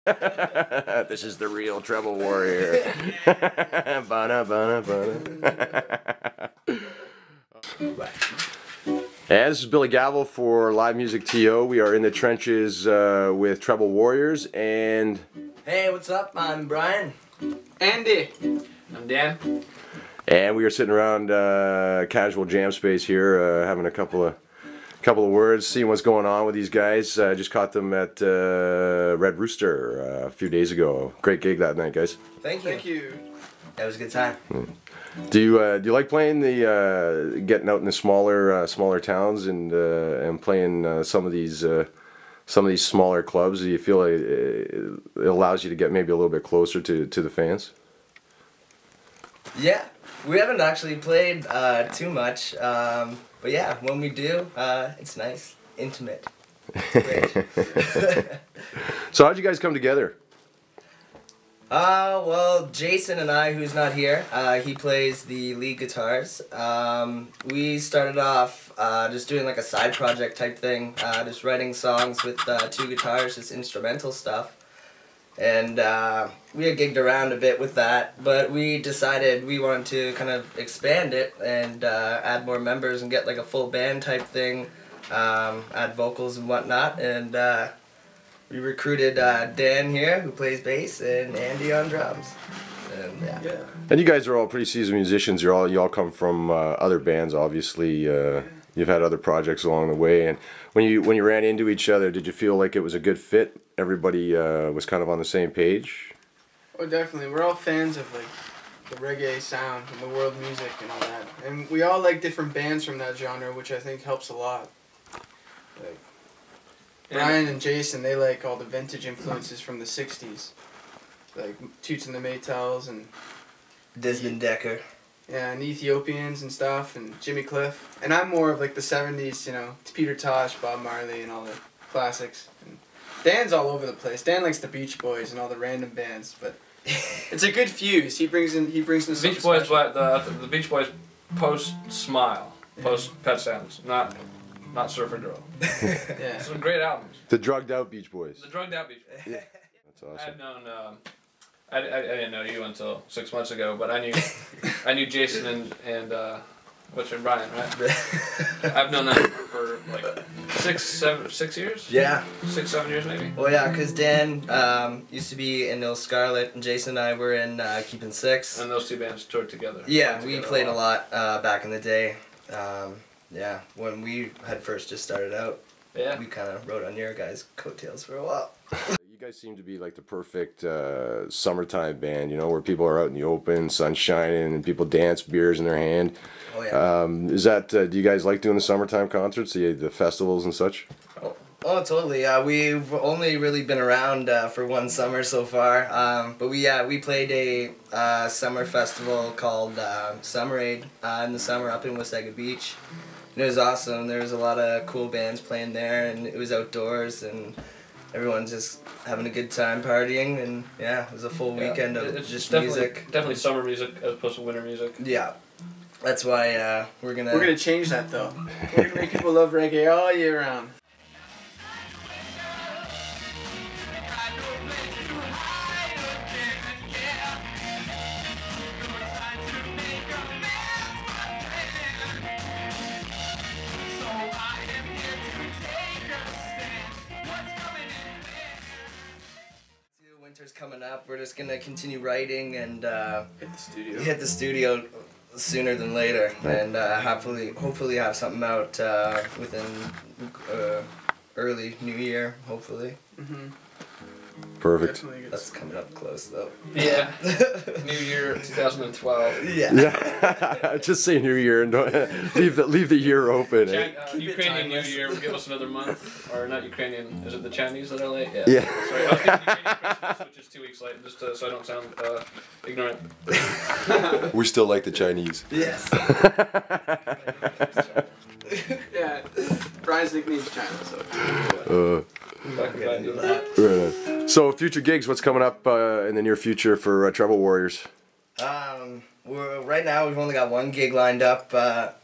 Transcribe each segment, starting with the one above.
This is the real Treble warrior. Bana, bana, bana. And this is Billy Gavel for livemusicTO. We are in the trenches with Treble Warriors and... Hey, what's up? I'm Brian. Andy. I'm Dan. And we are sitting around casual jam space here, having a couple of words, seeing what's going on with these guys. I just caught them at Red Rooster a few days ago. Great gig that night, guys. Thank you. Thank you. That was a good time. Do you like playing the getting out in the smaller towns and playing some of these smaller clubs? Do you feel like it allows you to get maybe a little bit closer to the fans? Yeah, we haven't actually played too much, but yeah, when we do, it's nice, intimate. It's great. So how'd you guys come together? Well, Jason and I, who's not here, he plays the lead guitars. We started off just doing like a side project type thing, just writing songs with two guitars, just instrumental stuff. And we had gigged around a bit with that, but we decided we wanted to kind of expand it and add more members and get like a full band type thing, add vocals and whatnot, and we recruited Dan here, who plays bass, and Andy on drums. And yeah. And you guys are all pretty seasoned musicians. You all come from other bands, obviously. You've had other projects along the way. And when you ran into each other, did you feel like it was a good fit? Everybody was kind of on the same page? Oh, definitely. We're all fans of like the reggae sound and the world music and all that. And we all like different bands from that genre, which I think helps a lot. Like Brian and Jason, they like all the vintage influences from the 60s. Like Toots and the Maytals and Desmond Decker. yeah, and Ethiopians and stuff, and Jimmy Cliff. And I'm more of like the 70s, you know, Peter Tosh, Bob Marley, and all the classics. And Dan's all over the place. Dan likes the Beach Boys and all the random bands, but it's a good fuse. He brings in Beach Boys, the Beach Boys post Smile, post Pet Sounds, not Surfer Girl. Yeah. Some great albums. The drugged out Beach Boys. The drugged out Beach Boys. Yeah. That's awesome. I've known. I didn't know you until 6 months ago, but I knew Jason and what's your Brian, right? I've known them for like 6 years. Yeah. 6, 7 years maybe. Well, yeah, because Dan used to be in Il Scarlet, and Jason and I were in Keeping Six. And those two bands toured together. Yeah, we played a lot back in the day. Yeah, when we had first just started out. Yeah. We kind of rode on your guys' coattails for a while. You guys seem to be like the perfect summertime band, you know, where people are out in the open, sun shining, and people dance, beers in their hand. Oh, yeah. Is that, do you guys like doing the summertime concerts, the festivals and such? Oh, totally. We've only really been around for one summer so far. But we played a summer festival called Summerade in the summer up in Wasaga Beach. And it was awesome. There was a lot of cool bands playing there, and it was outdoors, and everyone's just having a good time partying, and yeah, it was a full weekend of it's just music. Definitely summer music as opposed to winter music. Yeah. That's why we're gonna change that though. We're gonna make people love reggae all year round. Winter's coming up. We're just gonna continue writing and Hit the studio. Sooner than later, and hopefully have something out within early New Year. Hopefully. Perfect. That's coming up close though. Yeah. New Year 2012. Yeah. Yeah. Just say New Year and don't leave the year open. Ukrainian New Year will give us another month, or not Ukrainian? Is it the Chinese that are late? Yeah. Yeah. Sorry, I was thinking Ukrainian Christmas, which is 2 weeks late, just so I don't sound ignorant. We still like the Chinese. Yes. Yeah. Brian's nickname's China, so. Right. So future gigs, what's coming up in the near future for Treble Warriors? Right now we've only got one gig lined up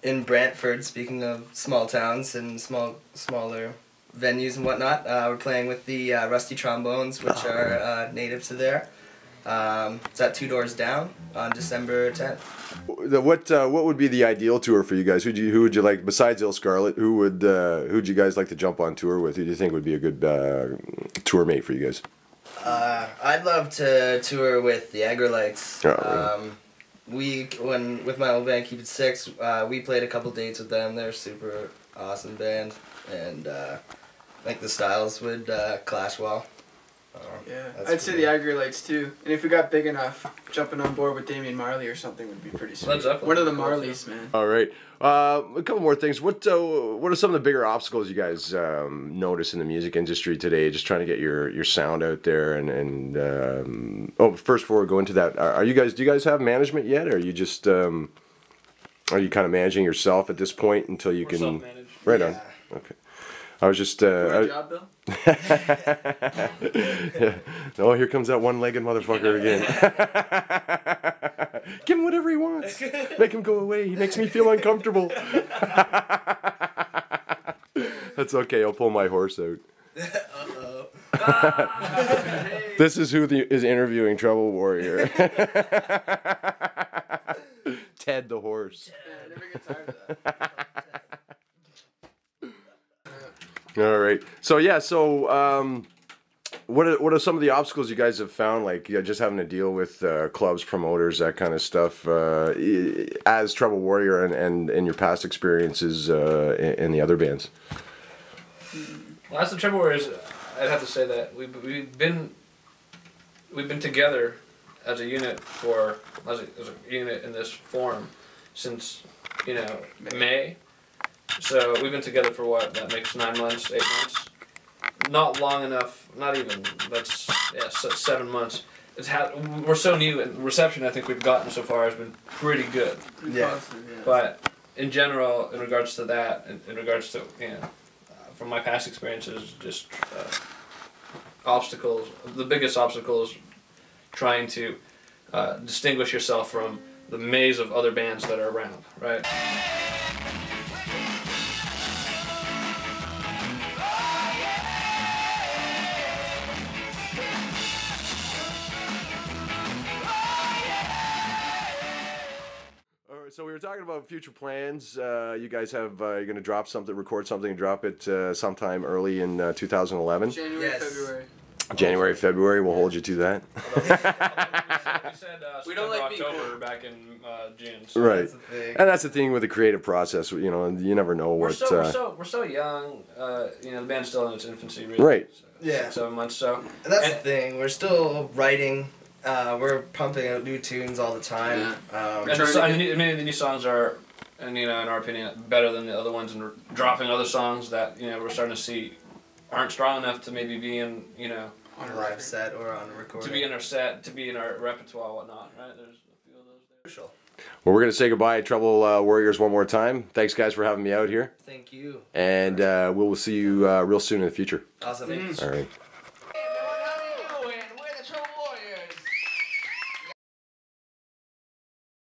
in Brantford. Speaking of small towns and smaller venues and whatnot. We're playing with the Rusty Trombones, which are native to there. It's at Two Doors Down on December 10th. What would be the ideal tour for you guys? Who would you like besides Il Scarlet? Who'd you guys like to jump on tour with? Who do you think would be a good tour mate for you guys? I'd love to tour with the Agrolites. With my old band Keep It Six, we played a couple dates with them. They're a super awesome band, and I think the styles would clash well. Yeah, I'd say the Agrolites too. And if we got big enough, jumping on board with Damian Marley or something would be pretty sweet. One of the Marleys, man. All right. A couple more things. What are some of the bigger obstacles you guys notice in the music industry today? Just trying to get your sound out there first before we go into that, do you guys have management yet? Or are you just are you kind of managing yourself at this point until you can? Self-managed. Right on. Okay. I was just. Job, Bill? Oh, here comes that one-legged motherfucker again. Give him whatever he wants. Make him go away. He makes me feel uncomfortable. That's okay. I'll pull my horse out. Uh-oh. This is who is interviewing Treble Warrior. Ted the horse. Yeah, I never get tired of that. All right. So yeah. What are some of the obstacles you guys have found? Like just having to deal with clubs, promoters, that kind of stuff. As Treble Warrior and in your past experiences in the other bands. Well, as the Treble Warriors, I'd have to say that we've been together as a unit as a unit in this form since May. So we've been together for what? That makes 9 months, 8 months. Not long enough. Not even. That's 7 months. We're so new, and reception I think we've gotten so far has been pretty good. Yeah. But in general, in regards to that, in regards to from my past experiences, just obstacles. The biggest obstacle is trying to distinguish yourself from the maze of other bands that are around, right? So we were talking about future plans. You guys have you're going to drop something, record something, and drop it sometime early in 2011. February. January, February. We'll hold you to that. We said we don't like October back in June. So right, that's the thing. and that's the thing with the creative process. You never know what. We're so young. The band's still in its infancy. Really, Right. So, Yeah. 6, 7 months. So. And that's the thing. We're still writing. We're pumping out new tunes all the time. And many of the new songs are, in our opinion, better than the other ones, and we're dropping other songs that we're starting to see aren't strong enough to maybe be in on a live set or on a recording. to be in our set, to be in our repertoire, whatnot. Right? There's a few of those there. Crucial. Well, we're going to say goodbye, Treble Warriors, one more time. Thanks, guys, for having me out here. Thank you. And we'll see you real soon in the future. Awesome. All right.